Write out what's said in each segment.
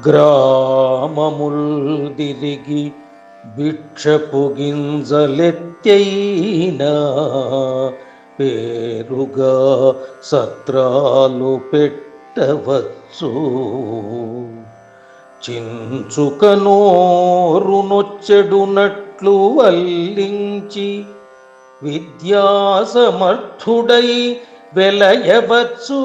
గ్రామముల్దిరిగి భిక్షపు గింజలెత్తైనా పేరుగా సత్రాలు పెట్టవచ్చు. చించుకనోరునొచ్చెడునట్లు వల్లించి విద్యాసమర్థుడై వెలయవచ్చు.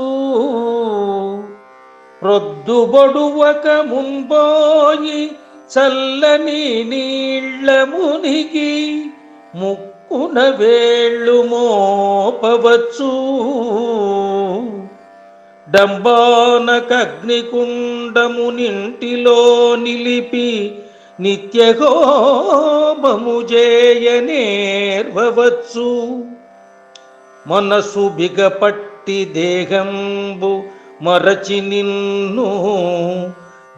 ప్రొద్దుబొడువక ముంబోయి చల్లని నీళ్ల మునిగి ముక్కున వేళ్ళు మోపవచ్చు. డంబానకగ్నికుండమునింటిలో నిలిపి నిత్యహోమము చేయనేర్వవచ్చు. మనసు బిగపట్టి దేహంబు మరచి నిన్ను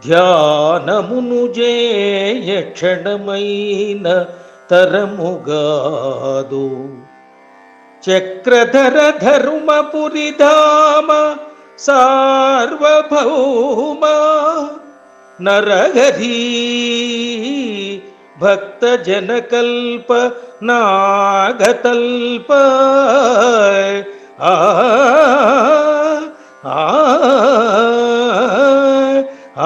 ధ్యానమును చేయ క్షణమైన తరముగాదు. చక్రధర ధర్మపురిధామ సార్వభౌమ నరహరి భక్త జనకల్ప నాగతల్ప ఆ ఆ ఆ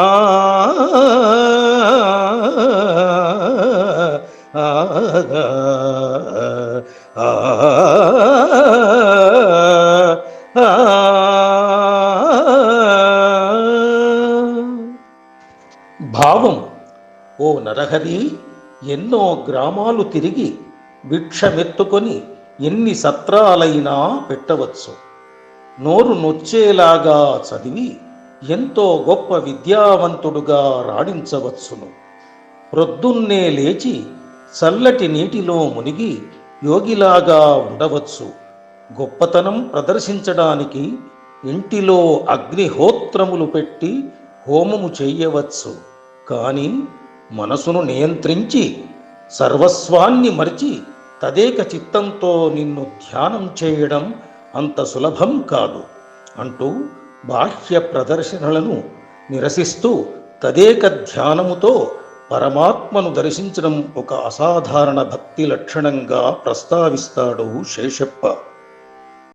భావం: ఓ నరహరి, ఎన్నో గ్రామాలు తిరిగి భిక్షమెత్తుకొని ఎన్ని సత్రాలైనా పెట్టవచ్చు. నోరు నొచ్చేలాగా చదివి ఎంతో గొప్ప విద్యావంతుడుగా రాణించవచ్చును. ప్రొద్దున్నే లేచి చల్లటి నీటిలో మునిగి యోగిలాగా ఉండవచ్చు. గొప్పతనం ప్రదర్శించడానికి ఇంటిలో అగ్నిహోత్రములు పెట్టి హోమము చెయ్యవచ్చు. కానీ మనసును నియంత్రించి సర్వస్వాన్ని మరిచి తదేక చిత్తంతో నిన్ను ధ్యానం చేయడం అంత సులభం కాదు అంటూ బాహ్య ప్రదర్శనలను నిరసిస్తూ తదేక ధ్యానముతో పరమాత్మను దర్శించడం ఒక అసాధారణ భక్తి లక్షణంగా ప్రస్తావిస్తాడు శేషప్ప.